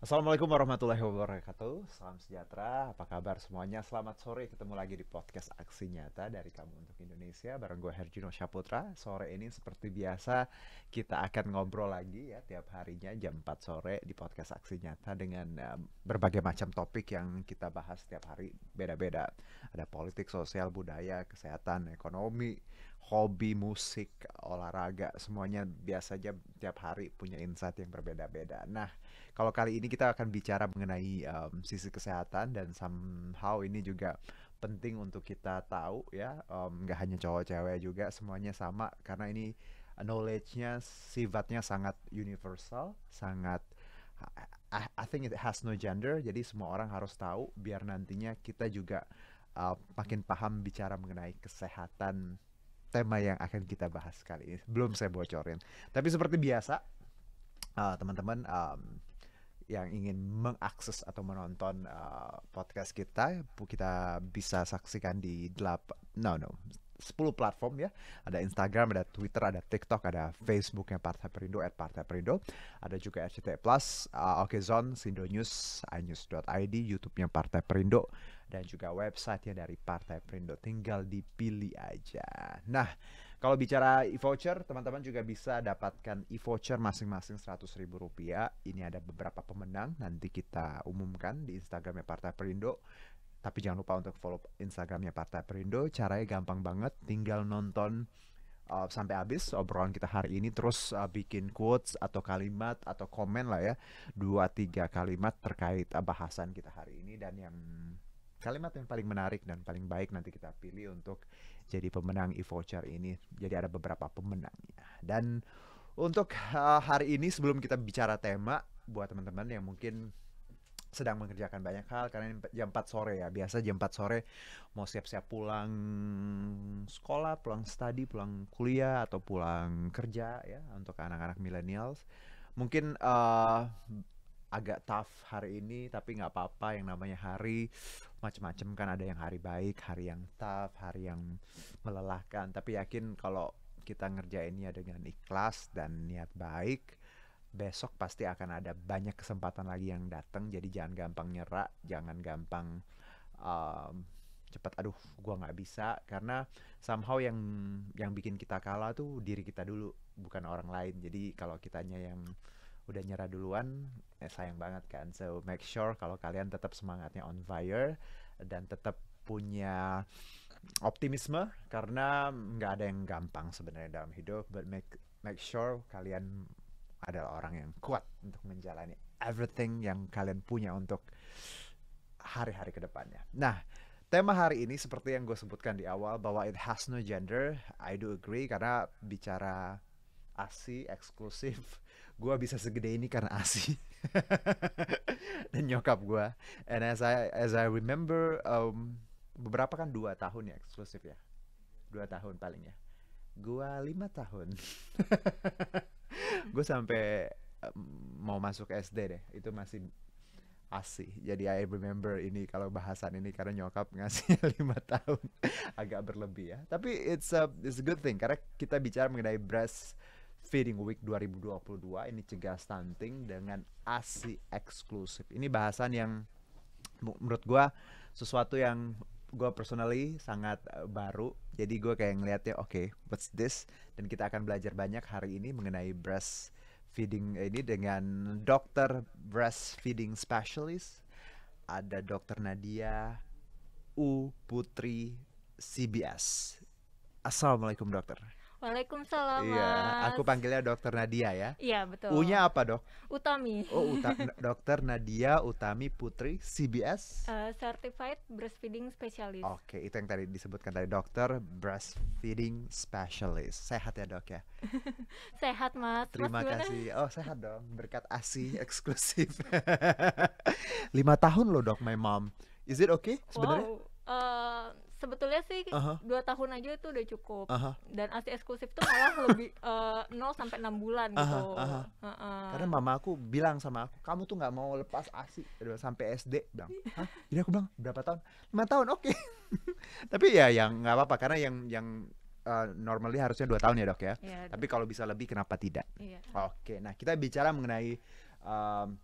Assalamualaikum warahmatullahi wabarakatuh. Salam sejahtera, apa kabar semuanya? Selamat sore, ketemu lagi di podcast Aksi Nyata dari Kamu Untuk Indonesia bareng gue Herjino Syaputra. Sore ini seperti biasa kita akan ngobrol lagi ya tiap harinya jam 4 sore di podcast Aksi Nyata dengan berbagai macam topik yang kita bahas setiap hari beda-beda. Ada politik, sosial, budaya, kesehatan, ekonomi, hobi, musik, olahraga, semuanya biasanya tiap hari punya insight yang berbeda-beda. Nah, kalau kali ini kita akan bicara mengenai sisi kesehatan dan somehow ini juga penting untuk kita tahu ya, nggak hanya cowok cewek juga semuanya sama karena ini knowledge-nya sifatnya sangat universal, sangat I think it has no gender, jadi semua orang harus tahu biar nantinya kita juga makin paham bicara mengenai kesehatan tema yang akan kita bahas kali ini. Belum saya bocorin. Tapi seperti biasa, teman-teman yang ingin mengakses atau menonton podcast kita bisa saksikan di 10 platform ya. Ada Instagram, ada Twitter, ada TikTok, ada Facebooknya Partai Perindo @partai perindo. Ada juga RCTI Plus, Okezone, Sindo News, inews.id, YouTube-nya Partai Perindo, dan juga website-nya dari Partai Perindo. Tinggal dipilih aja. Nah, kalau bicara e-voucher, teman-teman juga bisa dapatkan e-voucher masing-masing Rp100.000. Ini ada beberapa pemenang, nanti kita umumkan di Instagramnya Partai Perindo. Tapi jangan lupa untuk follow Instagramnya Partai Perindo. Caranya gampang banget, tinggal nonton sampai habis obrolan kita hari ini, terus bikin quotes atau kalimat atau komen lah ya, 2-3 kalimat terkait bahasan kita hari ini, dan yang kalimat yang paling menarik dan paling baik nanti kita pilih untuk jadi pemenang e-voucher ini. Jadi ada beberapa pemenangnya. Dan untuk hari ini sebelum kita bicara tema, buat teman-teman yang mungkin sedang mengerjakan banyak hal karena ini jam 4 sore ya. Biasa jam 4 sore mau siap-siap pulang sekolah, pulang studi, pulang kuliah atau pulang kerja ya untuk anak-anak millennials. Mungkin agak tough hari ini, tapi nggak apa-apa, yang namanya hari macam-macam kan, ada yang hari baik, hari yang tough, hari yang melelahkan, tapi yakin kalau kita ngerjainnya dengan ikhlas dan niat baik, besok pasti akan ada banyak kesempatan lagi yang datang. Jadi jangan gampang nyerah, jangan gampang um, cepat aduh gua nggak bisa, karena somehow yang bikin kita kalah tuh diri kita dulu, bukan orang lain. Jadi kalau kitanya yang udah nyerah duluan, sayang banget kan. So make sure kalau kalian tetap semangatnya on fire dan tetap punya optimisme, karena nggak ada yang gampang sebenarnya dalam hidup. But make sure kalian adalah orang yang kuat untuk menjalani everything yang kalian punya untuk hari-hari kedepannya. Nah, tema hari ini seperti yang gue sebutkan di awal bahwa it has no gender. I do agree, karena bicara ASI eksklusif, gue bisa segede ini karena ASI dan nyokap gue. And as I remember, beberapa kan 2 tahun ya eksklusif ya, 2 tahun paling ya. Gue 5 tahun. Gue sampai mau masuk SD deh, itu masih ASI. Jadi I remember ini kalau bahasan ini karena nyokap ngasih 5 tahun. Agak berlebih ya. Tapi it's a good thing karena kita bicara mengenai breast Feeding Week 2022, ini cegah stunting dengan ASI eksklusif. Ini bahasan yang menurut gue sesuatu yang gue personally sangat baru. Jadi gue kayak ngeliatnya oke, what's this? Dan kita akan belajar banyak hari ini mengenai breastfeeding ini dengan dokter breastfeeding specialist. Ada dokter Nadia U Putri CBS. Assalamualaikum dokter. Waalaikumsalam, Iya, aku Mas. panggilnya dokter Nadia ya. Iya, betul. U-nya apa dok? Utami. Oh, dokter Nadia Utami Putri CBS. Certified Breastfeeding Specialist. Oke, itu yang tadi disebutkan tadi, dokter breastfeeding specialist. Sehat ya dok ya? Sehat, Mas. Mas Terima gimana? kasih. Oh sehat dong, berkat ASI eksklusif. 5 tahun loh dok, my mom. Is it okay sebenarnya? Wow. Sebetulnya sih Aha, 2 tahun aja itu udah cukup. aha, Dan ASI eksklusif tuh malah lebih 0 sampai 6 bulan aha, gitu. aha. Karena Heeh. mama aku bilang sama aku, kamu tuh nggak mau lepas ASI sampai SD, bilang. Hah? Jadi aku bilang berapa tahun? 5 tahun, oke. Tapi ya yang nggak apa-apa, karena yang normally harusnya 2 tahun ya dok ya. Iya, Tapi kalau bisa lebih kenapa tidak? iya. Oke, nah kita bicara mengenai um,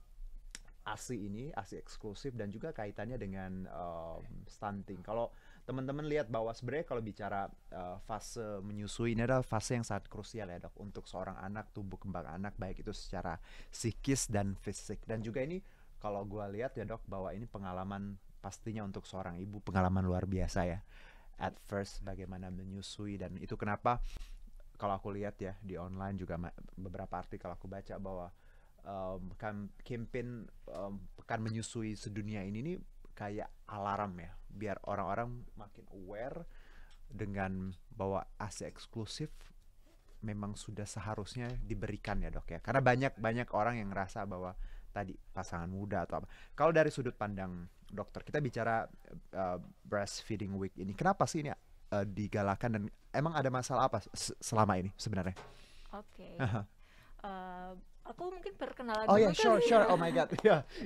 ASI ini, ASI eksklusif dan juga kaitannya dengan stunting. Kalau teman-teman lihat bahwa sebenarnya kalau bicara fase menyusui ini adalah fase yang sangat krusial ya dok untuk seorang anak, tumbuh kembang anak baik itu secara psikis dan fisik. Dan juga ini kalau gue lihat ya dok bahwa ini pengalaman pastinya untuk seorang ibu pengalaman luar biasa ya. At first bagaimana menyusui dan itu kenapa kalau aku lihat ya di online juga beberapa artikel aku baca bahwa campaign pekan menyusui sedunia ini nih kayak alarm ya biar orang-orang makin aware dengan bahwa ASI eksklusif memang sudah seharusnya diberikan ya dok ya karena banyak orang yang ngerasa bahwa tadi pasangan muda atau apa. Kalau dari sudut pandang dokter kita bicara breastfeeding week ini kenapa sih ini digalakan dan emang ada masalah apa selama ini sebenarnya? Oke. Aku mungkin perkenalan Oh dulu ya, kali sure. ya. Oh my god.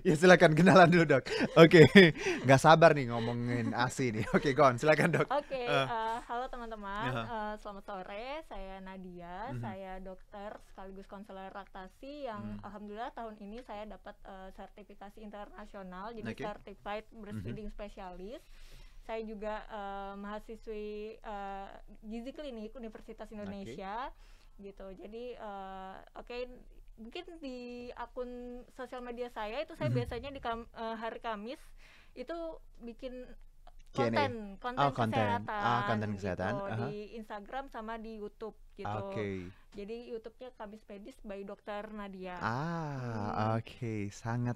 Ya silakan kenalan dulu dok. Oke, nggak sabar nih ngomongin ASI nih. Oke, go on, silakan dok. Oke, halo teman-teman, selamat sore. Saya Nadia, saya dokter sekaligus konselor laktasi yang alhamdulillah tahun ini saya dapat sertifikasi internasional, jadi Oke. Certified Breastfeeding Specialist. Saya juga mahasiswi gizi klinik Universitas Indonesia, gitu. Jadi oke, mungkin di akun sosial media saya itu saya biasanya di hari Kamis itu bikin Q&A. konten konten. kesehatan, Konten kesehatan. gitu, di Instagram sama di YouTube gitu. Oke. Jadi YouTube-nya Kamis Medis by Dokter Nadia. Oke, sangat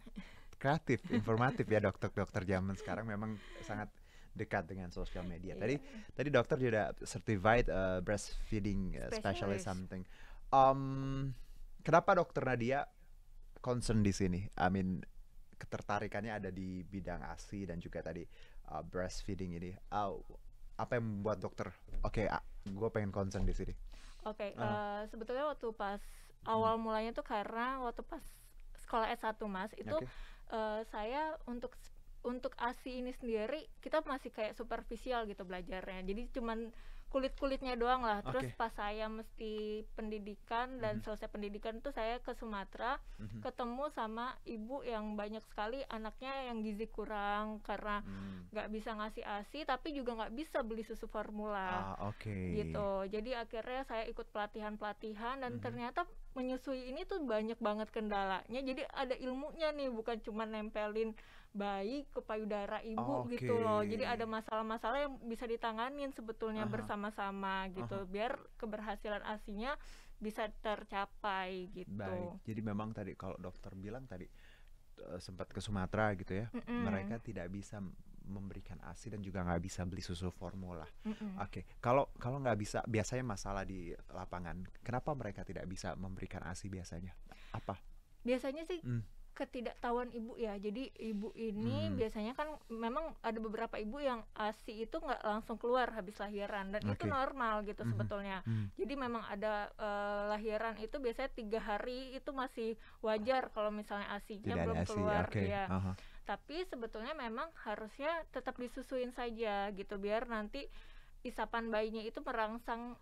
kreatif, informatif ya dokter-dokter zaman sekarang memang sangat dekat dengan sosial media. Tadi dokter juga certified breastfeeding specialist something. Kenapa dokter Nadia concern di sini? I mean ketertarikannya ada di bidang ASI dan juga tadi breastfeeding ini. Apa yang membuat dokter? Gue pengen concern di sini. Oke, sebetulnya waktu pas awal mulanya tuh karena waktu pas sekolah S1 Mas, itu saya untuk ASI ini sendiri kita masih kayak superficial gitu belajarnya. Jadi cuman kulit-kulitnya doang lah. Terus pas saya mesti pendidikan dan selesai pendidikan tuh saya ke Sumatera, ketemu sama ibu yang banyak sekali anaknya yang gizi kurang karena nggak bisa ngasih ASI tapi juga nggak bisa beli susu formula. Gitu. Jadi akhirnya saya ikut pelatihan dan ternyata menyusui ini tuh banyak banget kendalanya. Jadi ada ilmunya nih, bukan cuma nempelin bayi ke payudara ibu gitu loh. Jadi ada masalah-masalah yang bisa ditanganin sebetulnya bersama-sama gitu, biar keberhasilan ASI-nya bisa tercapai gitu. Baik. Jadi memang tadi kalau dokter bilang tadi sempat ke Sumatera gitu ya, mereka tidak bisa memberikan ASI dan juga nggak bisa beli susu formula. Kalau nggak bisa, biasanya masalah di lapangan. Kenapa mereka tidak bisa memberikan ASI biasanya? Apa? Biasanya sih ketidaktahuan ibu ya. Jadi ibu ini biasanya kan memang ada beberapa ibu yang ASI itu nggak langsung keluar habis lahiran dan itu normal gitu sebetulnya. Jadi memang ada lahiran itu biasanya 3 hari itu masih wajar kalau misalnya ASI-nya belum keluar ya. Tapi sebetulnya memang harusnya tetap disusuin saja gitu biar nanti isapan bayinya itu merangsang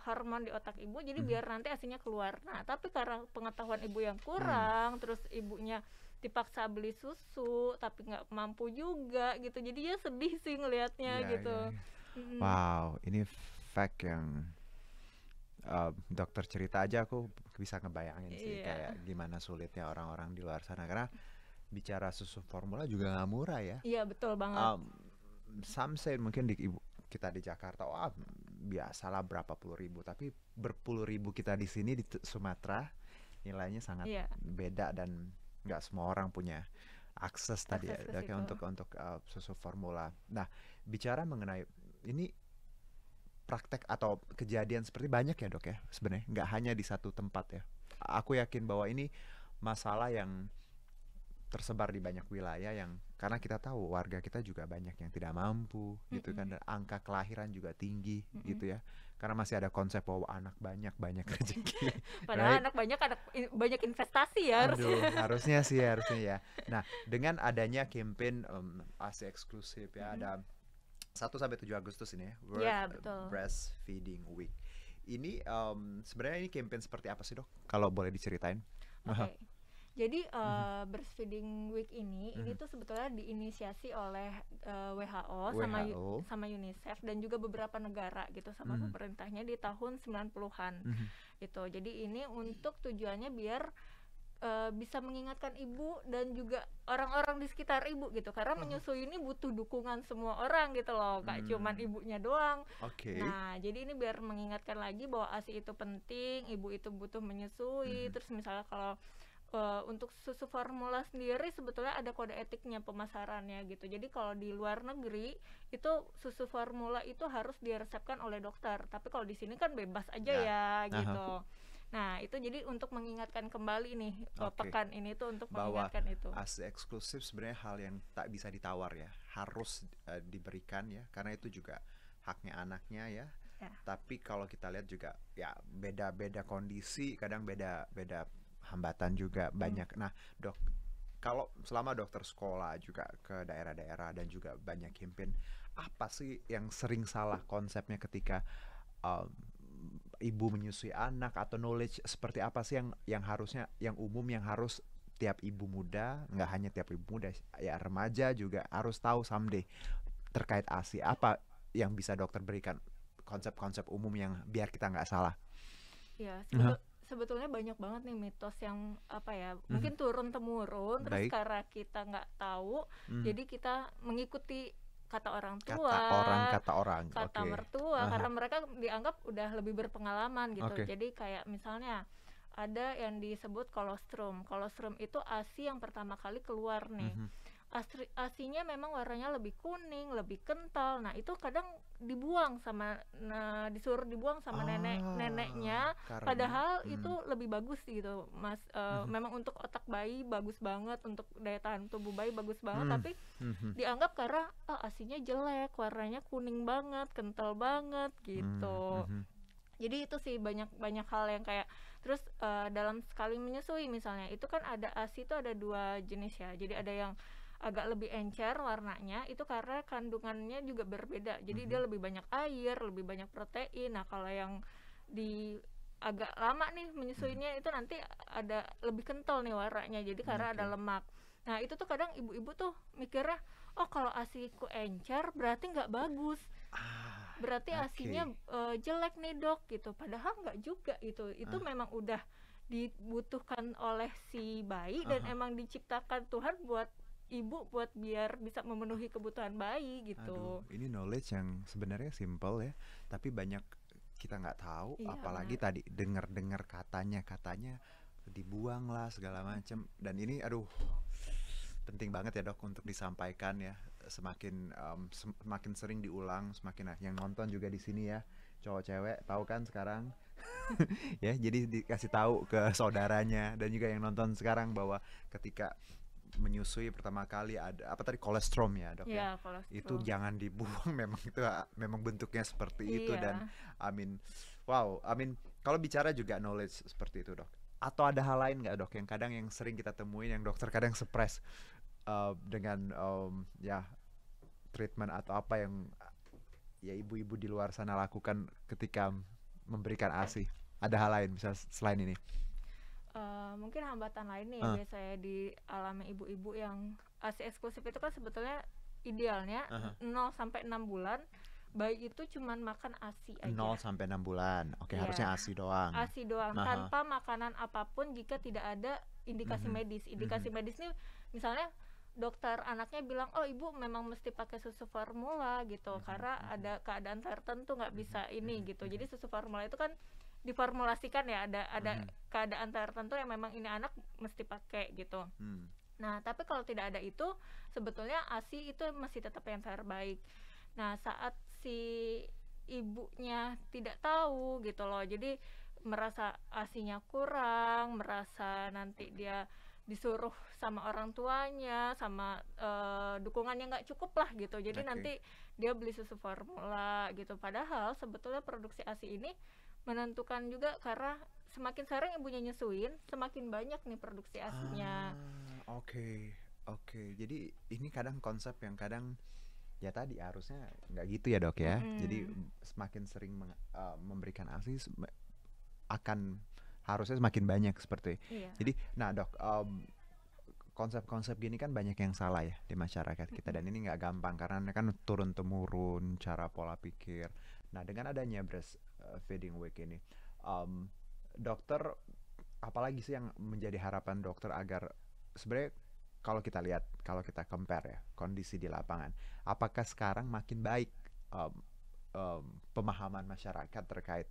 hormon di otak ibu, jadi biar nanti ASI-nya keluar. Nah, tapi karena pengetahuan ibu yang kurang, terus ibunya dipaksa beli susu, tapi nggak mampu juga gitu. Jadi ya sedih sih ngelihatnya gitu. Wow, ini fact yang dokter cerita aja aku bisa ngebayangin sih kayak gimana sulitnya orang-orang di luar sana. Karena bicara susu formula juga nggak murah ya. Iya, betul banget. Some say mungkin kita di Jakarta, biasalah berapa puluh ribu, tapi berpuluh ribu kita di sini di Sumatera nilainya sangat beda dan nggak semua orang punya akses tadi ya untuk susu formula. Nah, bicara mengenai ini praktek atau kejadian seperti banyak ya dok ya sebenarnya, nggak hanya di satu tempat ya. Aku yakin bahwa ini masalah yang tersebar di banyak wilayah yang karena kita tahu warga kita juga banyak yang tidak mampu gitu kan, dan angka kelahiran juga tinggi gitu ya, karena masih ada konsep bahwa anak banyak rezeki. Padahal anak banyak investasi ya. Harusnya ya. Nah, dengan adanya campaign ASI eksklusif ya, ada 1-7 Agustus ini ya, World Breastfeeding Week. Ini sebenarnya ini campaign seperti apa sih dok? Kalau boleh diceritain. Jadi breastfeeding week ini tuh sebetulnya diinisiasi oleh WHO sama UNICEF dan juga beberapa negara gitu sama pemerintahnya di tahun 90-an. Gitu. Jadi ini untuk tujuannya biar bisa mengingatkan ibu dan juga orang-orang di sekitar ibu gitu, karena menyusui ini butuh dukungan semua orang gitu loh, gak cuman ibunya doang. Nah jadi ini biar mengingatkan lagi bahwa ASI itu penting, ibu itu butuh menyusui. Terus misalnya kalau untuk susu formula sendiri sebetulnya ada kode etiknya pemasarannya gitu. Jadi kalau di luar negeri itu susu formula itu harus diresepkan oleh dokter, tapi kalau di sini kan bebas aja ya gitu. Nah itu jadi untuk mengingatkan kembali nih pekan ini tuh untuk bahwa mengingatkan itu. ASI eksklusif sebenarnya hal yang tak bisa ditawar ya, harus diberikan ya, karena itu juga haknya anaknya ya. Tapi kalau kita lihat juga ya beda-beda kondisi, kadang beda-beda hambatan juga banyak. Nah dok, kalau selama dokter sekolah juga ke daerah-daerah dan juga banyak campaign, apa sih yang sering salah konsepnya ketika ibu menyusui anak, atau knowledge seperti apa sih yang harusnya, yang umum, yang harus tiap ibu muda, nggak hanya tiap ibu muda ya, remaja juga harus tahu someday terkait ASI. Apa yang bisa dokter berikan konsep-konsep umum yang biar kita nggak salah? Ya sebetulnya banyak banget nih mitos yang apa ya, mungkin turun temurun. Terus karena kita nggak tahu, jadi kita mengikuti kata orang tua, kata mertua, karena mereka dianggap udah lebih berpengalaman gitu. Jadi kayak misalnya ada yang disebut kolostrum. Kolostrum itu ASI yang pertama kali keluar nih. ASInya memang warnanya lebih kuning, lebih kental. Nah itu kadang dibuang sama disuruh dibuang sama neneknya, padahal itu lebih bagus gitu mas. Memang untuk otak bayi bagus banget, untuk daya tahan tubuh bayi bagus banget, tapi dianggap karena ASInya jelek, warnanya kuning banget, kental banget gitu. Jadi itu sih banyak hal yang kayak, terus dalam sekali menyusui misalnya itu kan ada ASI itu ada 2 jenis ya. Jadi ada yang agak lebih encer warnanya, itu karena kandungannya juga berbeda. Jadi dia lebih banyak air, lebih banyak protein. Nah kalau yang di agak lama nih menyusuinya itu nanti ada lebih kental nih warnanya, jadi karena ada lemak. Nah itu tuh kadang ibu-ibu tuh mikirnya, oh kalau ASIku encer berarti nggak bagus, berarti ASInya jelek nih dok gitu. Padahal nggak juga, itu memang udah dibutuhkan oleh si bayi dan emang diciptakan Tuhan buat ibu, buat biar bisa memenuhi kebutuhan bayi gitu. Aduh, ini knowledge yang sebenarnya simple ya, tapi banyak kita nggak tahu. Apalagi tadi dengar katanya dibuang lah segala macam. Dan ini penting banget ya dok untuk disampaikan ya. Semakin sering diulang, semakin yang nonton juga di sini ya, cowok cewek tahu kan sekarang. Ya jadi dikasih tahu ke saudaranya dan juga yang nonton sekarang bahwa ketika menyusui pertama kali ada kolostrum ya dok ya, itu jangan dibuang. memang bentuknya seperti itu. Dan kalau bicara juga knowledge seperti itu dok, atau ada hal lain nggak dok yang kadang yang sering kita temuin yang dokter kadang surprise dengan treatment atau apa yang ya ibu-ibu di luar sana lakukan ketika memberikan ASI? Ada hal lain misal selain ini? Mungkin hambatan lain nih biasanya dialami ibu-ibu yang ASI eksklusif itu kan sebetulnya idealnya 0 sampai 6 bulan bayi itu cuman makan ASI aja. 0 sampai 6 bulan. Harusnya ASI doang. ASI doang tanpa makanan apapun jika tidak ada indikasi medis. Indikasi medis nih misalnya dokter anaknya bilang, oh ibu memang mesti pakai susu formula gitu, karena ada keadaan tertentu nggak bisa ini gitu. Jadi susu formula itu kan diformulasikan ya, ada keadaan tertentu yang memang ini anak mesti pakai gitu. Nah tapi kalau tidak ada itu sebetulnya ASI itu masih tetap yang terbaik. Nah saat si ibunya tidak tahu gitu loh, jadi merasa ASInya kurang, merasa nanti dia disuruh sama orang tuanya, sama dukungannya nggak cukup lah gitu. Jadi nanti dia beli susu formula gitu. Padahal sebetulnya produksi ASI ini menentukan juga, karena semakin sering ibunya nyusuin, semakin banyak nih produksi ASInya. Oke. Jadi ini kadang konsep yang kadang ya tadi harusnya nggak gitu ya dok ya. Jadi semakin sering memberikan ASI akan harusnya semakin banyak seperti. Iya. Jadi, nah dok, konsep-konsep gini kan banyak yang salah ya di masyarakat kita, dan ini nggak gampang karena ini kan turun temurun cara pola pikir. Nah, dengan adanya breastfeeding week ini, dokter, apalagi sih yang menjadi harapan dokter agar sebenarnya, kalau kita lihat, kalau kita compare ya kondisi di lapangan, apakah sekarang makin baik pemahaman masyarakat terkait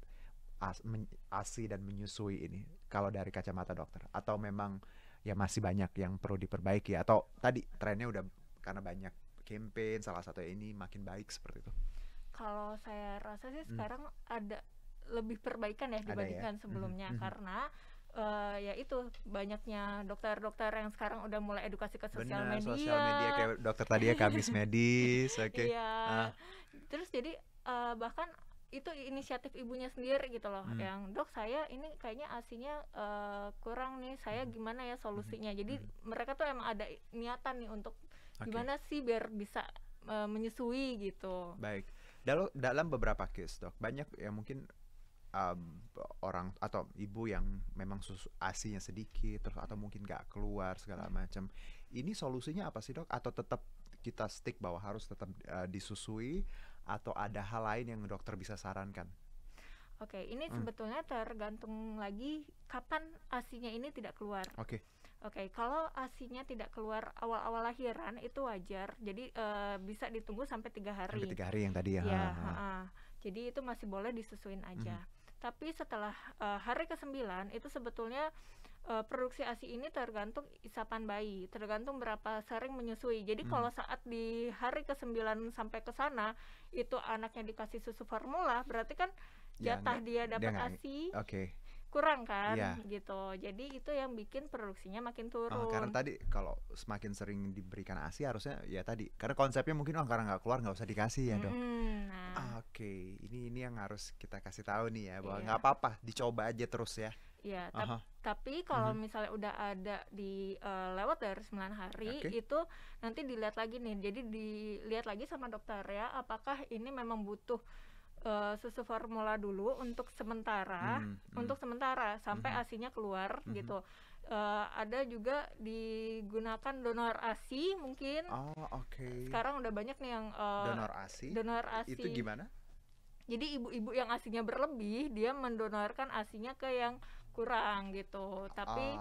ASI dan menyusui ini, kalau dari kacamata dokter, atau memang ya masih banyak yang perlu diperbaiki, atau tadi trennya udah karena banyak campaign salah satu ini makin baik seperti itu? Kalau saya rasa sih sekarang ada lebih perbaikan ya dibandingkan sebelumnya, karena ya itu banyaknya dokter-dokter yang sekarang udah mulai edukasi ke sosial media. Sosial media kayak dokter tadi ya, Kamis Medis, oke. Iya. Terus jadi bahkan itu inisiatif ibunya sendiri gitu loh, yang dok saya ini kayaknya ASINya kurang nih, saya gimana ya solusinya. Jadi mereka tuh emang ada niatan nih untuk gimana sih biar bisa menyusui gitu. Baik. Dalam beberapa case dok, banyak yang mungkin orang atau ibu yang memang susu ASINya sedikit, terus atau mungkin nggak keluar segala macam. Ini solusinya apa sih dok? Atau tetap kita stick bahwa harus tetap disusui, atau ada hal lain yang dokter bisa sarankan? Oke, ini sebetulnya tergantung lagi kapan ASINya ini tidak keluar. Oke, kalau ASINya tidak keluar awal-awal lahiran itu wajar. Jadi bisa ditunggu sampai 3 hari. Sampai 3 hari yang tadi ya. Jadi itu masih boleh disusuin aja. Tapi setelah hari ke-9 itu sebetulnya produksi ASI ini tergantung isapan bayi, tergantung berapa sering menyusui. Jadi kalau saat di hari ke-9 sampai ke sana itu anaknya dikasih susu formula, berarti kan jatah dia dapat ASI kurang kan, gitu. Jadi itu yang bikin produksinya makin turun. Karena tadi kalau semakin sering diberikan ASI harusnya ya tadi, karena konsepnya mungkin karena nggak keluar nggak usah dikasih ya dok. Ini yang harus kita kasih tahu nih ya, bahwa nggak apa-apa, dicoba aja terus ya. Iya, tapi kalau misalnya udah ada di lewat dari 9 hari itu nanti dilihat lagi nih. Jadi dilihat lagi sama dokter ya, apakah ini memang butuh susu formula dulu untuk sementara, sampai ASINya keluar gitu. Ada juga digunakan donor ASI mungkin. Sekarang udah banyak nih yang donor ASI. Itu gimana? Jadi ibu-ibu yang ASINya berlebih, dia mendonorkan ASINya ke yang kurang gitu. Tapi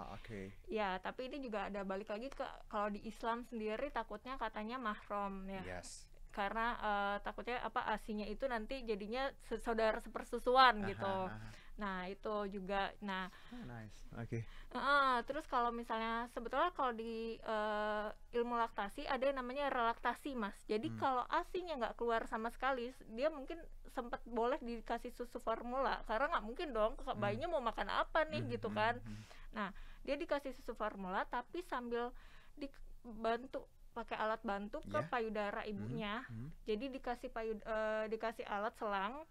ya, tapi ini juga ada balik lagi ke kalau di Islam sendiri takutnya katanya mahram ya. Karena takutnya ASINya itu nanti jadinya saudara sepersusuan gitu. Nah itu juga. Nah terus kalau misalnya sebetulnya kalau di ilmu laktasi ada yang namanya relaktasi mas. Jadi kalau ASINya nggak keluar sama sekali, dia mungkin sempat boleh dikasih susu formula, karena nggak mungkin dong bayinya mau makan apa nih gitu kan. Nah dia dikasih susu formula tapi sambil dibantu pakai alat bantu ke payudara ibunya. Jadi dikasih alat selang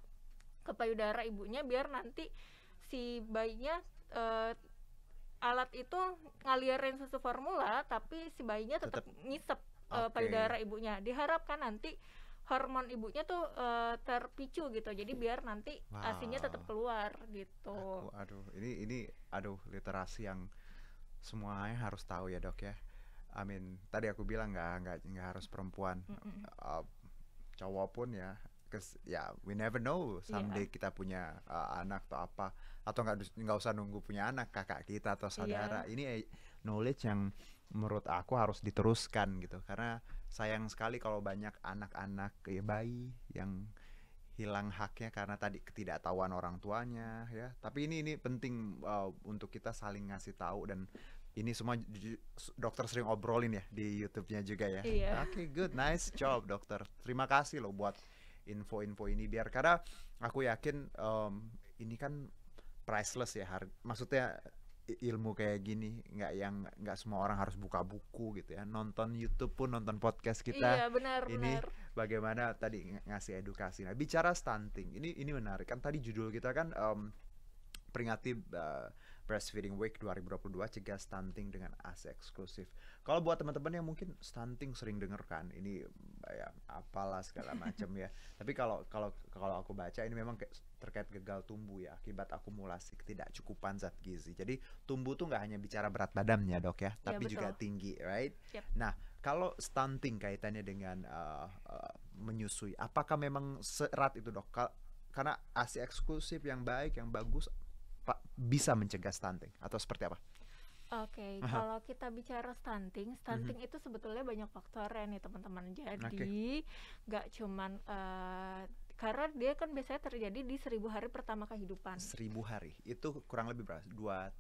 ke payudara ibunya biar nanti si bayinya alat itu ngalirin susu formula tapi si bayinya tetap ngisep payudara ibunya. Diharapkan nanti hormon ibunya tuh terpicu gitu. Jadi biar nanti ASINya tetap keluar gitu. Ini literasi yang semuanya harus tahu ya dok ya. Tadi aku bilang nggak harus perempuan, cowok pun ya, we never know someday kita punya anak atau apa, atau nggak usah nunggu punya anak, kakak kita atau saudara. Ini knowledge yang menurut aku harus diteruskan gitu, karena sayang sekali kalau banyak anak-anak bayi yang hilang haknya karena tadi ketidaktahuan orang tuanya ya. Tapi ini penting untuk kita saling ngasih tahu, dan ini semua dokter sering obrolin ya di YouTube-nya juga ya. Good, nice job dokter. Terima kasih loh buat info-info ini, biar karena aku yakin ini kan priceless ya, maksudnya ilmu kayak gini nggak semua orang harus buka buku gitu ya, nonton YouTube pun, nonton podcast kita. Benar. Bagaimana tadi ngasih edukasi. Nah bicara stunting, ini menarik kan, tadi judul kita kan peringati Breastfeeding Week 2022, cegah stunting dengan ASI eksklusif. Kalau buat teman-teman yang mungkin stunting sering denger kan, ini ya apalah segala macam ya. Tapi kalau aku baca ini memang terkait gagal tumbuh ya akibat akumulasi ketidakcukupan zat gizi. Jadi tumbuh tuh nggak hanya bicara berat badannya dok ya, tapi juga tinggi, right? Yep. Nah kalau stunting kaitannya dengan menyusui, apakah memang serat itu dok? Karena ASI eksklusif yang baik, yang bagus, bisa mencegah stunting atau seperti apa? Oke, kalau kita bicara stunting itu sebetulnya banyak faktornya nih teman-teman. Jadi nggak cuman karena dia kan biasanya terjadi di 1000 hari pertama kehidupan. 1000 hari itu kurang lebih berapa? 2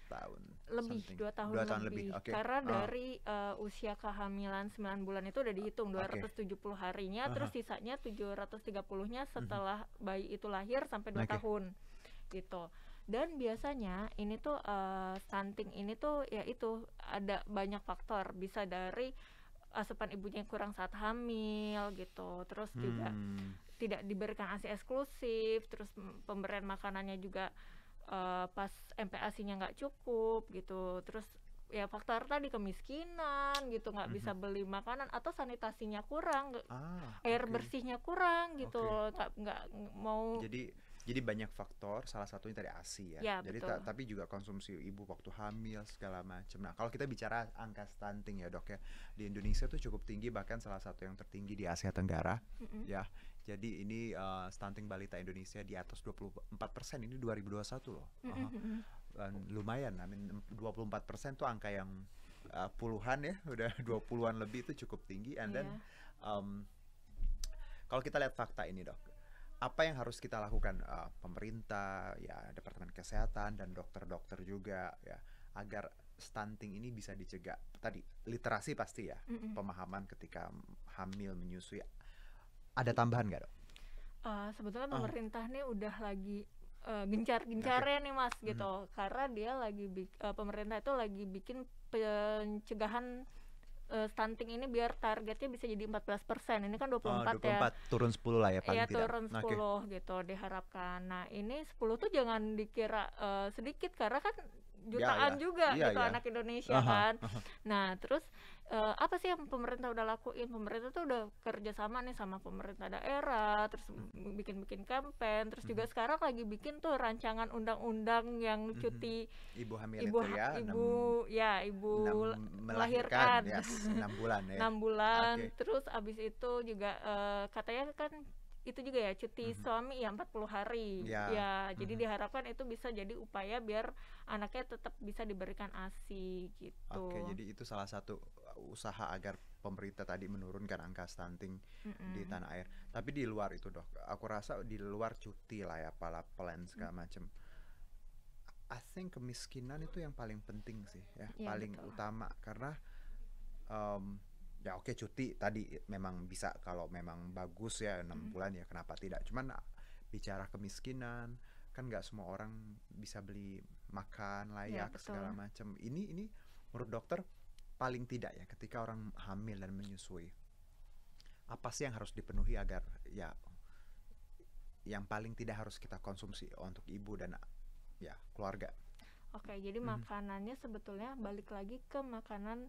tahun lebih, 2 tahun lebih. Okay. Karena dari usia kehamilan 9 bulan itu udah dihitung 270 harinya, terus sisanya 730-nya setelah bayi itu lahir sampai 2 tahun gitu. Dan biasanya ini tuh stunting ini tuh ya itu ada banyak faktor, bisa dari asupan ibunya kurang saat hamil gitu, terus juga tidak diberikan ASI eksklusif, terus pemberian makanannya juga pas MPASI-nya nggak cukup gitu, terus ya faktor tadi kemiskinan gitu, nggak bisa beli makanan atau sanitasinya kurang, air bersihnya kurang gitu, nggak mau. Jadi banyak faktor, salah satunya dari ASI ya. Jadi tapi juga konsumsi ibu waktu hamil segala macam. Nah kalau kita bicara angka stunting ya dok ya, di Indonesia tuh cukup tinggi, bahkan salah satu yang tertinggi di Asia Tenggara ya. Jadi ini stunting balita Indonesia di atas 24%, ini 2021 loh. Lumayan, 24% tuh angka yang puluhan ya, udah 20-an lebih, itu cukup tinggi. And then kalau kita lihat fakta ini dok, apa yang harus kita lakukan pemerintah ya, Departemen Kesehatan dan dokter-dokter juga ya, agar stunting ini bisa dicegah? Tadi literasi pasti ya, pemahaman ketika hamil menyusui. Ada tambahan nggak dok? Sebetulnya pemerintah nih udah lagi gencar-gencarnya nih mas gitu, karena dia lagi pemerintah itu lagi bikin pencegahan stunting ini biar targetnya bisa jadi 14%. Ini kan 24 ya. Turun 10 lah ya paling tidak. Iya turun 10 gitu diharapkan. Nah ini 10 tuh jangan dikira sedikit, karena kan jutaan juga gitu anak Indonesia kan. Nah terus apa sih yang pemerintah udah lakuin? Pemerintah tuh udah kerja sama nih sama pemerintah daerah, terus bikin campaign, terus juga sekarang lagi bikin tuh rancangan undang-undang yang cuti ibu hamil itu ya, ibu melahirkan 6 bulan ya. 6 bulan. Terus abis itu juga katanya kan itu juga ya cuti suami ya 40 hari ya. Jadi diharapkan itu bisa jadi upaya biar anaknya tetap bisa diberikan ASI gitu. Jadi itu salah satu usaha agar pemerintah tadi menurunkan angka stunting di tanah air. Tapi di luar itu dok, aku rasa di luar cuti lah ya, plan segala macam, I think kemiskinan itu yang paling penting sih ya, paling utama. Karena ya cuti tadi memang bisa kalau memang bagus ya 6 bulan ya, kenapa tidak. Cuman bicara kemiskinan kan nggak semua orang bisa beli makan layak segala macam. Ini menurut dokter paling tidak ya, ketika orang hamil dan menyusui, apa sih yang harus dipenuhi agar ya yang paling tidak harus kita konsumsi untuk ibu dan ya keluarga? Jadi makanannya sebetulnya balik lagi ke makanan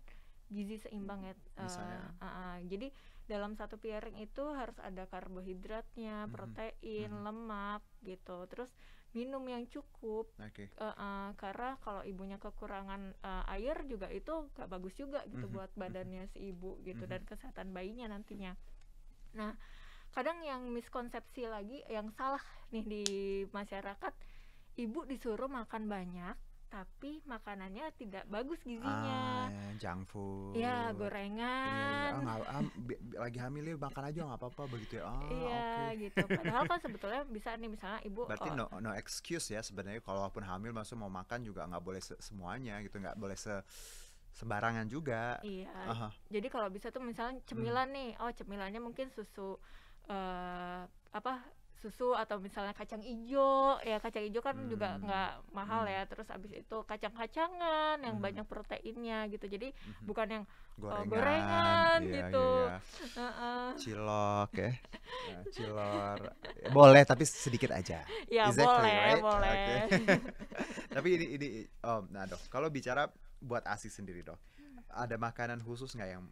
gizi seimbang ya. Jadi dalam satu piring itu harus ada karbohidratnya, protein, lemak gitu. Terus minum yang cukup. Karena kalau ibunya kekurangan air juga itu gak bagus juga gitu buat badannya si ibu gitu, dan kesehatan bayinya nantinya. Nah, kadang yang miskonsepsi lagi, yang salah nih di masyarakat, ibu disuruh makan banyak tapi makanannya tidak bagus gizinya. Junk food. Ya, gorengan. Lagi hamil ya makan aja nggak apa-apa begitu ya. Gitu. Padahal kan sebetulnya bisa nih, misalnya ibu. Berarti no excuse ya sebenarnya, kalaupun hamil maksud mau makan juga nggak boleh semuanya gitu, nggak boleh sembarangan juga. Jadi kalau bisa tuh misalnya cemilan nih, cemilannya mungkin susu susu atau misalnya kacang ijo ya, kacang ijo kan juga nggak mahal ya. Terus abis itu kacang-kacangan yang banyak proteinnya gitu, jadi bukan yang gorengan gitu. Cilok ya, cilor boleh tapi sedikit aja ya. Boleh. Tapi ini nah dok, kalau bicara buat ASI sendiri dok, ada makanan khusus nggak yang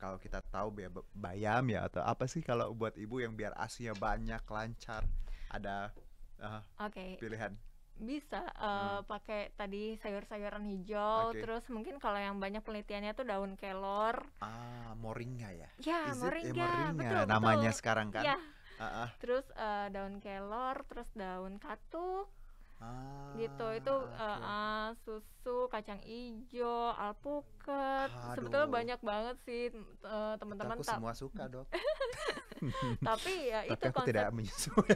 kalau kita tahu bayam ya, atau apa sih kalau buat ibu yang biar ASI-nya banyak lancar, ada Oke. Pilihan. Bisa pakai tadi sayur-sayuran hijau, terus mungkin kalau yang banyak penelitiannya tuh daun kelor. Moringa ya? Ya, Moringa, betul, namanya sekarang kan? Ya. Terus daun kelor, terus daun katuk, gitu. Itu susu, kacang ijo, alpukat. Sebetulnya banyak banget sih teman-teman. Aku semua suka, Dok. Tapi ya itu aku konsep. tidak menyusui.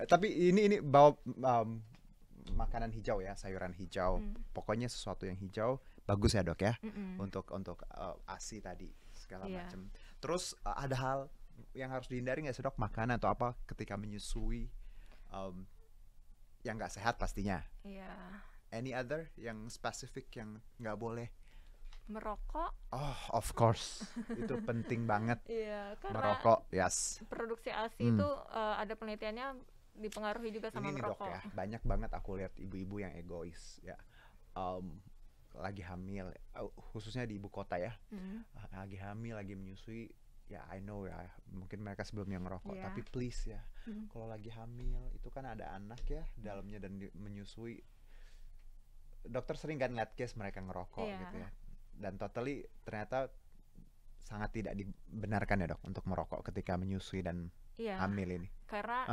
Tapi ini bawa makanan hijau ya, sayuran hijau. Pokoknya sesuatu yang hijau bagus ya, Dok ya. Untuk ASI tadi segala macam. Terus ada hal yang harus dihindari nggak sih, Dok? Makanan atau apa ketika menyusui yang nggak sehat pastinya. Any other yang spesifik yang nggak boleh? Merokok. Of course. Itu penting banget. Karena merokok, yes. Produksi ASI itu ada penelitiannya dipengaruhi juga sama merokok. Dok ya, banyak banget aku lihat ibu-ibu yang egois ya. Lagi hamil, khususnya di ibu kota ya. Lagi hamil, lagi menyusui. Ya, I know ya, mungkin mereka sebelumnya ngerokok, tapi please ya, kalau lagi hamil itu kan ada anak ya dalamnya dan menyusui. Dokter sering kan lihat case mereka ngerokok gitu ya. Dan totally ternyata sangat tidak dibenarkan ya, Dok, untuk merokok ketika menyusui dan hamil ini. Karena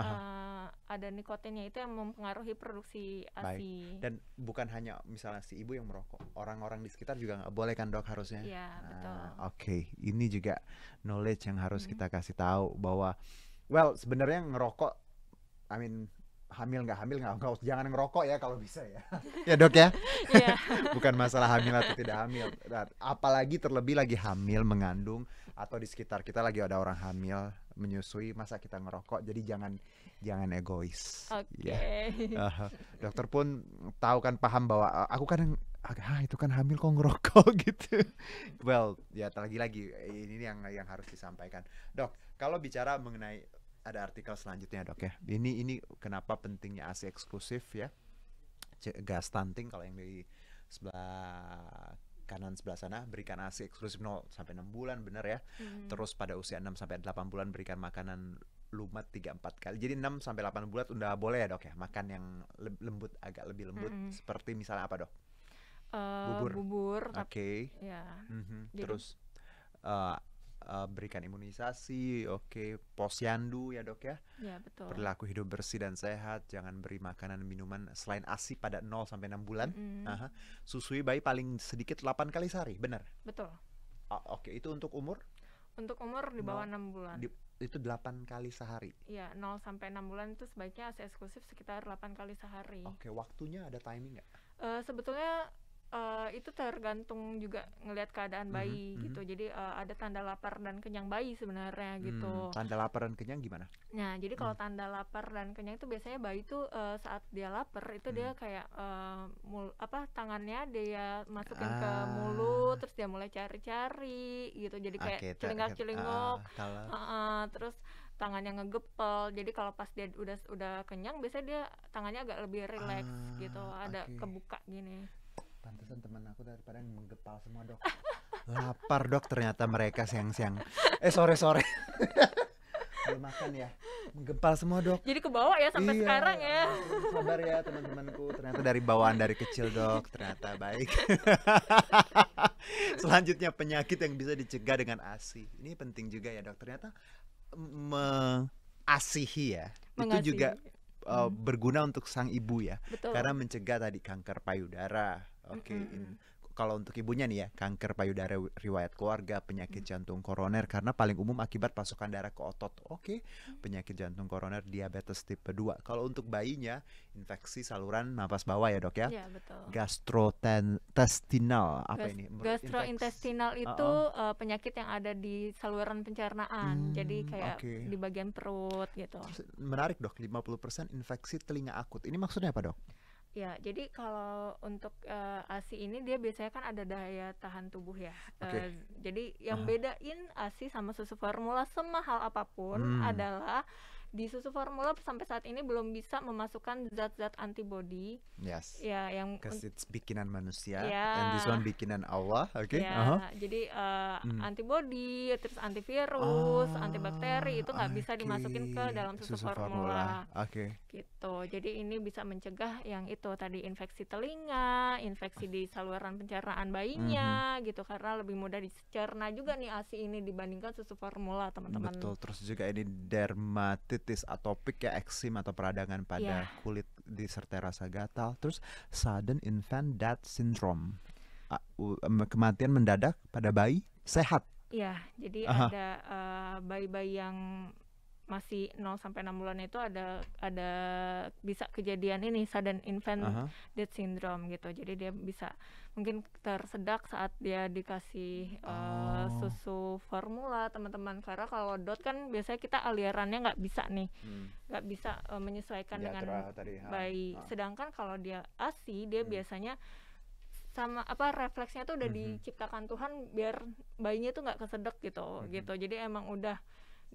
ada nikotinnya itu yang mempengaruhi produksi ASI. Dan bukan hanya misalnya si ibu yang merokok, orang-orang di sekitar juga nggak boleh kan, Dok, harusnya. Betul. Oke, ini juga knowledge yang harus kita kasih tahu bahwa sebenarnya ngerokok, hamil nggak jangan ngerokok ya kalau bisa ya. Ya, Dok ya. Bukan masalah hamil atau tidak hamil. Apalagi terlebih lagi hamil, mengandung, atau di sekitar kita lagi ada orang hamil menyusui, masa kita ngerokok. Jadi jangan egois. Dokter pun tahu kan, paham bahwa aku kan itu kan hamil kok ngerokok gitu. Ya lagi-lagi ini yang harus disampaikan. Dok, kalau bicara mengenai, ada artikel selanjutnya, Dok ya. Ini kenapa pentingnya ASI eksklusif ya. Cegah stunting, kalau yang di sebelah kanan sebelah sana berikan ASI eksklusif 0 sampai 6 bulan, benar ya. Terus pada usia 6 sampai 8 bulan berikan makanan lumat 3-4 kali. Jadi 6 sampai 8 bulan udah boleh ya, Dok ya, makan yang lembut, agak lebih lembut. Seperti misalnya apa, Dok? Bubur. Oke. Terus berikan imunisasi, posyandu ya, Dok ya. Ya, betul. Perilaku hidup bersih dan sehat, jangan beri makanan minuman selain ASI pada 0 sampai 6 bulan. Susui bayi paling sedikit 8 kali sehari, benar? Betul. Itu untuk umur? Untuk umur di bawah 6 bulan. Itu 8 kali sehari. Iya, 0 sampai 6 bulan itu sebaiknya ASI eksklusif sekitar 8 kali sehari. Waktunya ada timing nggak? Sebetulnya itu tergantung juga ngelihat keadaan bayi gitu. Jadi ada tanda lapar dan kenyang bayi sebenarnya gitu. Tanda lapar dan kenyang gimana? Nah, jadi kalau tanda lapar dan kenyang itu biasanya bayi tuh saat dia lapar itu dia kayak tangannya dia masukin ke mulut, terus dia mulai cari-cari gitu. Jadi kayak celingak-celingok. Terus tangannya ngegepel. Jadi kalau pas dia udah kenyang, biasanya dia tangannya agak lebih rileks gitu. Ada kebuka gini. Pantesan teman aku daripada yang menggepal semua, Dok. Lapar, Dok, ternyata mereka siang-siang. Sore-sore. Belum makan ya. Menggempal semua, Dok. Jadi ke bawah ya sampai sekarang ya. Sabar ya teman-temanku. Ternyata dari bawaan dari kecil, Dok. Ternyata baik. Selanjutnya, penyakit yang bisa dicegah dengan ASI. Ini penting juga ya, Dok. Ternyata mengasihi ya. Itu juga berguna untuk sang ibu ya. Betul. Karena mencegah tadi kanker payudara. Kalau untuk ibunya nih ya, kanker payudara riwayat keluarga, penyakit jantung koroner karena paling umum akibat pasokan darah ke otot. Penyakit jantung koroner, diabetes tipe 2. Kalau untuk bayinya, infeksi saluran napas bawah ya, Dok ya. Iya, betul. Gastrointestinal, apa ini? Gastrointestinal itu penyakit yang ada di saluran pencernaan. Jadi kayak di bagian perut gitu. Menarik, Dok, 50% infeksi telinga akut. Ini maksudnya apa, Dok? Ya, jadi kalau untuk ASI ini dia biasanya kan ada daya tahan tubuh ya. Jadi yang bedain ASI sama susu formula semahal apapun adalah di susu formula sampai saat ini belum bisa memasukkan zat-zat antibody. Yes. Ya, yang Because it's bikinan manusia, ya, and this one bikinan Allah, oke? ya, jadi antibody, terus antivirus, antibakteri itu nggak bisa dimasukin ke dalam susu formula. Oke. Gitu. Jadi ini bisa mencegah yang itu tadi, infeksi telinga, infeksi di saluran pencernaan bayinya, gitu, karena lebih mudah dicerna juga nih ASI ini dibandingkan susu formula, teman-teman. Betul. Terus juga ini dermatitis atopik ya, eksim atau peradangan pada kulit disertai rasa gatal. Terus sudden infant death syndrome, kematian mendadak pada bayi sehat. Iya, jadi ada bayi-bayi yang masih 0 sampai 6 bulan itu ada bisa kejadian ini sudden infant death syndrome gitu. Jadi dia bisa mungkin tersedak saat dia dikasih susu formula, teman-teman. Karena kalau DOT kan biasanya kita alirannya nggak bisa nih, nggak bisa menyesuaikan dengan bayi. Sedangkan kalau dia ASI, dia biasanya sama refleksnya tuh udah diciptakan Tuhan biar bayinya tuh nggak kesedek gitu. Jadi emang udah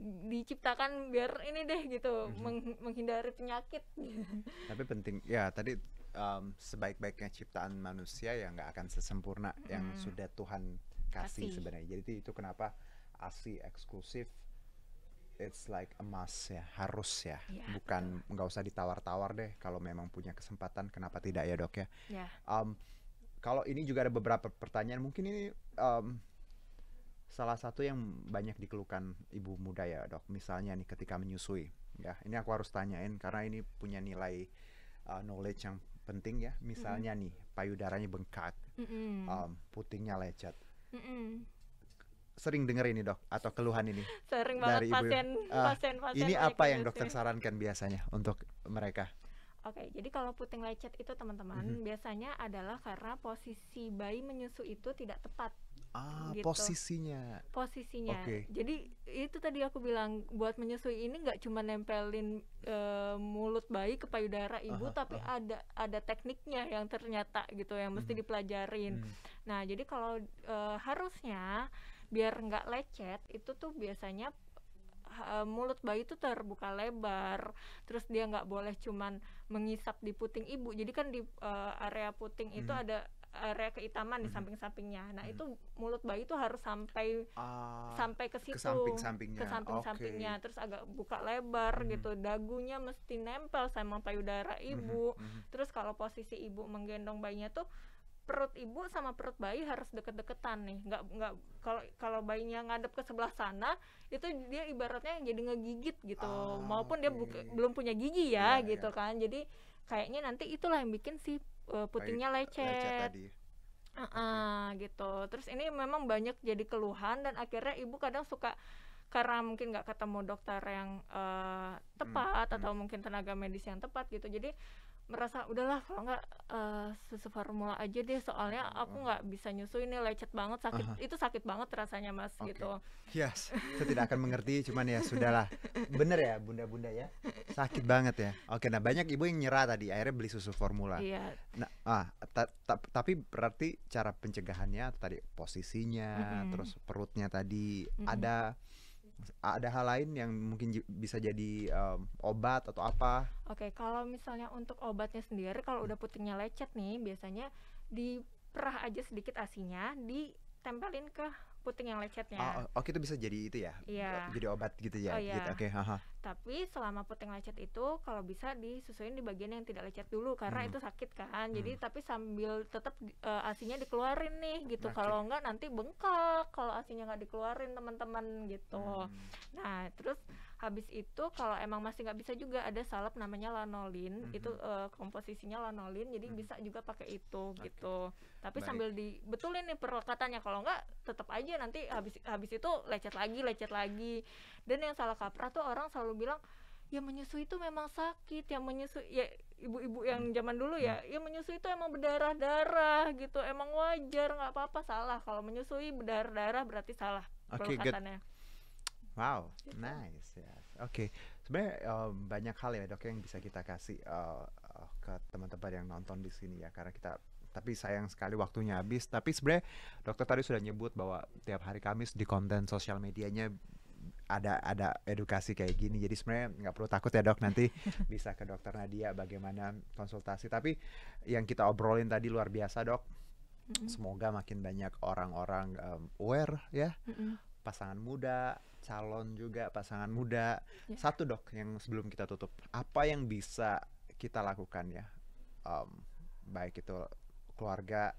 diciptakan biar ini deh gitu, menghindari penyakit. Tapi penting ya tadi, sebaik-baiknya ciptaan manusia ya nggak akan sesempurna yang sudah Tuhan kasih sebenarnya. Jadi itu kenapa ASI eksklusif, it's like a must ya, harus ya, bukan nggak usah ditawar-tawar deh. Kalau memang punya kesempatan kenapa tidak ya dok ya. Kalau ini juga ada beberapa pertanyaan, mungkin ini salah satu yang banyak dikeluhkan ibu muda ya dok, misalnya nih ketika menyusui ya, ini aku harus tanyain karena ini punya nilai knowledge yang penting ya. Misalnya nih payudaranya bengkak, putingnya lecet, sering dengar ini dok, atau keluhan ini sering banget pasien ini apa yang dokter sarankan biasanya untuk mereka? Oke, jadi kalau puting lecet itu teman-teman biasanya adalah karena posisi bayi menyusu itu tidak tepat. Gitu. Posisinya. Jadi itu tadi aku bilang, buat menyusui ini nggak cuma nempelin mulut bayi ke payudara ibu, tapi ada tekniknya yang ternyata gitu yang mesti dipelajarin. Nah, jadi kalau harusnya biar nggak lecet itu tuh biasanya mulut bayi itu terbuka lebar, terus dia nggak boleh cuman mengisap di puting ibu. Jadi kan di area puting itu ada area keitaman di samping-sampingnya. Nah, itu mulut bayi itu harus sampai ke situ, ke samping-sampingnya. Terus agak buka lebar gitu. Dagunya mesti nempel sama payudara ibu. Terus kalau posisi ibu menggendong bayinya tuh perut ibu sama perut bayi harus deket-deketan nih. Nggak kalau bayinya ngadep ke sebelah sana, itu dia ibaratnya jadi ngegigit gitu. Maupun dia belum punya gigi ya gitu kan. Jadi kayaknya nanti itulah yang bikin si putingnya lecet tadi. Gitu. Terus ini memang banyak jadi keluhan, dan akhirnya ibu kadang suka, karena mungkin nggak ketemu dokter yang tepat atau mungkin tenaga medis yang tepat gitu, jadi merasa udahlah kalau nggak susu formula aja deh, soalnya aku nggak bisa nyusui, ini lecet banget, sakit, itu sakit banget rasanya mas gitu. Yes, saya tidak akan mengerti, cuman ya sudahlah. Bener ya bunda-bunda ya, sakit banget ya. Oke, nah banyak ibu yang nyerah tadi, akhirnya beli susu formula. Nah, tapi berarti cara pencegahannya tadi posisinya, terus perutnya tadi, ada hal lain yang mungkin bisa jadi obat atau apa? Oke, kalau misalnya untuk obatnya sendiri, kalau udah putingnya lecet nih, biasanya diperah aja sedikit ASI-nya, ditempelin ke puting yang lecetnya. Oke, itu bisa jadi itu ya? Jadi obat gitu ya? Gitu, oke. Tapi selama puting lecet itu kalau bisa disusuin di bagian yang tidak lecet dulu, karena itu sakit kan. Jadi tapi sambil tetap ASI-nya dikeluarin nih gitu. Kalau enggak nanti bengkak kalau ASI-nya nggak dikeluarin teman-teman gitu. Nah, terus habis itu kalau emang masih nggak bisa juga ada salep namanya lanolin. Itu komposisinya lanolin, jadi bisa juga pakai itu gitu. Tapi sambil dibetulin nih perlekatannya, kalau nggak tetap aja nanti habis itu lecet lagi. Dan yang salah kaprah tuh orang selalu bilang ya menyusui itu memang sakit, ya menyusui ya ibu-ibu yang zaman dulu ya menyusui itu emang berdarah-darah gitu, emang wajar, nggak apa-apa. Salah, kalau menyusui berdarah-darah berarti salah perlekatannya. Wow, gitu. Nice ya. Oke, sebenarnya banyak hal ya dok yang bisa kita kasih ke teman-teman yang nonton di sini ya, karena tapi sayang sekali waktunya habis. Tapi sebenarnya dokter tadi sudah nyebut bahwa tiap hari Kamis di konten sosial medianya ada edukasi kayak gini. Jadi sebenarnya nggak perlu takut ya dok, nanti bisa ke dokter Nadia bagaimana konsultasi. Tapi yang kita obrolin tadi luar biasa dok. Semoga makin banyak orang-orang aware ya, pasangan muda, calon juga pasangan muda. Satu dok, yang sebelum kita tutup, apa yang bisa kita lakukan ya, baik itu keluarga,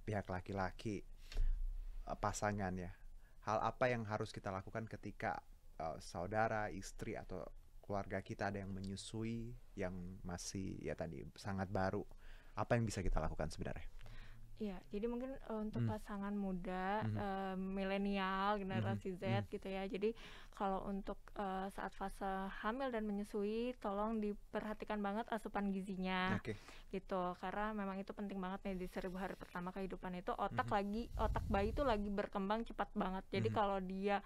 pihak laki-laki, pasangan ya, hal apa yang harus kita lakukan ketika saudara, istri atau keluarga kita ada yang menyusui, yang masih ya tadi sangat baru, apa yang bisa kita lakukan sebenarnya? Iya, jadi mungkin untuk pasangan muda, milenial, generasi Z gitu ya. Jadi kalau untuk saat fase hamil dan menyusui, tolong diperhatikan banget asupan gizinya, gitu. Karena memang itu penting banget nih di 1000 hari pertama kehidupan itu, otak bayi itu lagi berkembang cepat banget. Jadi kalau dia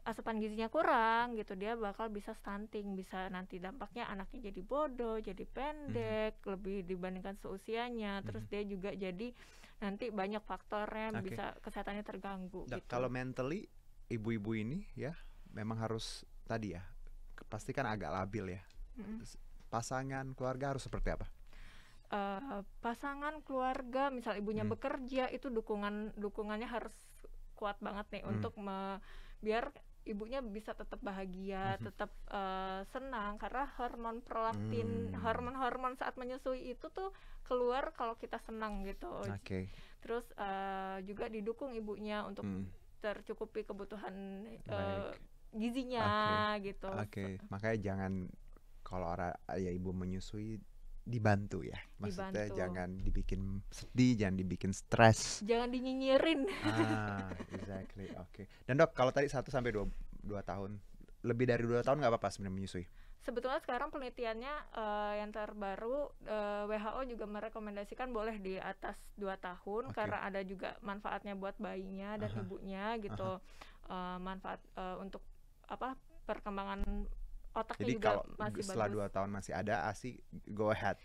asupan gizinya kurang gitu, dia bakal bisa stunting, bisa nanti dampaknya anaknya jadi bodoh, jadi pendek lebih dibandingkan seusianya. Terus dia juga jadi nanti banyak faktornya, bisa kesehatannya terganggu gitu. Kalau mentally ibu-ibu ini ya memang harus tadi ya, pasti kan agak labil ya. Pasangan keluarga harus seperti apa? Pasangan keluarga misal ibunya bekerja, itu dukungannya harus kuat banget nih untuk biar ibunya bisa tetap bahagia, tetap senang, karena hormon prolaktin, hormon saat menyusui itu tuh keluar kalau kita senang gitu. Terus juga didukung ibunya untuk tercukupi kebutuhan gizinya gitu. Makanya jangan kalau ya ibu menyusui dibantu ya, maksudnya jangan dibikin sedih, jangan dibikin stres, jangan dinyinyirin. Exactly. Dan dok, kalau tadi 1 sampai 2 tahun, lebih dari 2 tahun nggak apa-apa sebenarnya menyusui? Sebetulnya sekarang penelitiannya yang terbaru, WHO juga merekomendasikan boleh di atas 2 tahun, karena ada juga manfaatnya buat bayinya dan ibunya gitu. Manfaat untuk perkembangan otaknya. Jadi juga masih bagus. Setelah 2 tahun masih ada ASI, go ahead,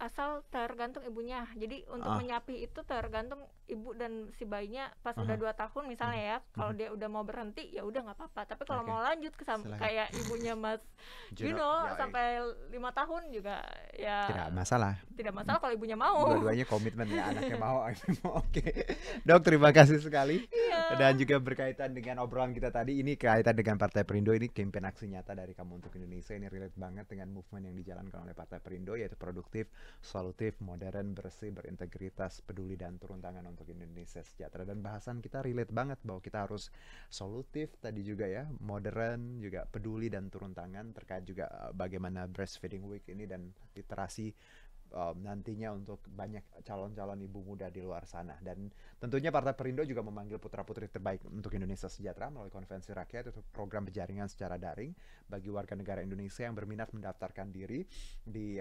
asal tergantung ibunya. Jadi untuk menyapih itu tergantung ibu dan si bayinya pas udah 2 tahun misalnya ya. Kalau dia udah mau berhenti ya udah nggak apa-apa. Tapi kalau mau lanjut kayak ibunya Mas Juno sampai 5 tahun juga ya tidak masalah kalau ibunya mau. Dua-duanya komitmen ya, anaknya mau. Dok, terima kasih sekali. Dan juga berkaitan dengan obrolan kita tadi, ini kaitan dengan Partai Perindo, ini kampanye aksi nyata dari Kamu Untuk Indonesia. Ini relate banget dengan movement yang dijalankan oleh Partai Perindo, yaitu produktif, solutif, modern, bersih, berintegritas, peduli, dan turun tangan untuk Indonesia sejahtera. Dan bahasan kita relate banget bahwa kita harus solutif tadi juga ya, modern, juga peduli dan turun tangan, terkait juga bagaimana breastfeeding week ini dan literasi nantinya untuk banyak calon-calon ibu muda di luar sana. Dan tentunya Partai Perindo juga memanggil putra-putri terbaik untuk Indonesia Sejahtera melalui konvensi rakyat, itu program berjaringan secara daring bagi warga negara Indonesia yang berminat mendaftarkan diri di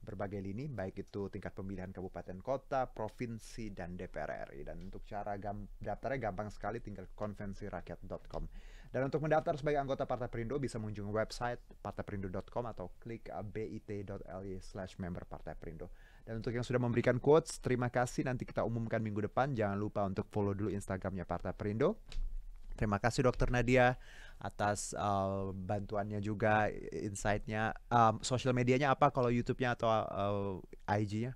berbagai lini, baik itu tingkat pemilihan kabupaten kota, provinsi, dan DPR RI. Dan untuk cara daftarnya gampang sekali, tinggal konvensirakyat.com. Dan untuk mendaftar sebagai anggota Partai Perindo bisa mengunjungi website partaiperindo.com atau klik bit.ly/member Partai Perindo. Dan untuk yang sudah memberikan quotes, terima kasih. Nanti kita umumkan minggu depan. Jangan lupa untuk follow dulu Instagramnya Partai Perindo. Terima kasih Dokter Nadia atas bantuannya juga, insight-nya. Social medianya apa kalau YouTube-nya atau IG-nya?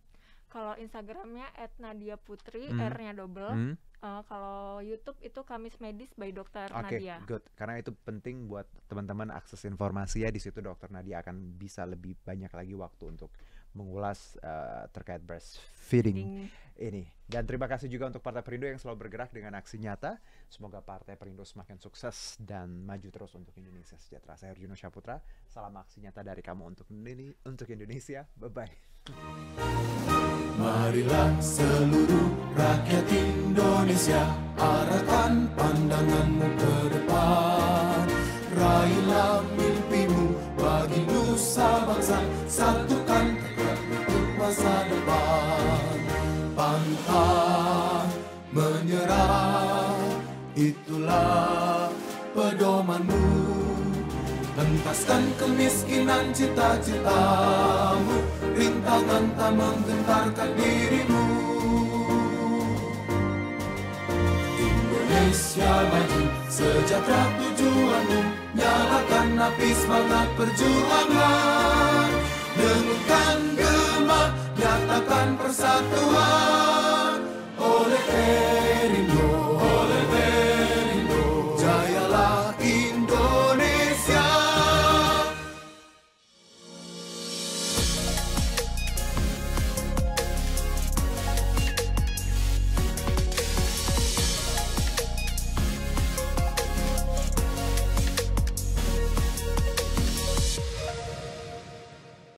Kalau Instagramnya @nadiaputri, R-nya double. Kalau YouTube itu Kamis Medis by Dokter Nadia. Good. Karena itu penting buat teman-teman akses informasi ya. Di situ Dokter Nadia akan bisa lebih banyak lagi waktu untuk mengulas terkait breastfeeding ini. Dan terima kasih juga untuk Partai Perindo yang selalu bergerak dengan aksi nyata. Semoga Partai Perindo semakin sukses dan maju terus untuk Indonesia Sejahtera. Saya Herjuno Syaputra. Salam aksi nyata dari Kamu Untuk Indonesia. Bye-bye. Marilah seluruh rakyat Indonesia, arahkan pandanganmu ke depan. Raihlah mimpimu bagi nusa bangsa, satukan tekad untuk masa depan. Pantang menyerah, itulah pedomanmu. Hentaskan kemiskinan cita-citamu, rintangan tak menggentarkan dirimu. Indonesia Indonesia maju, sejahtera tujuanmu, nyalakan api semangat perjuangan. Dengungkan gema, nyatakan persatuan.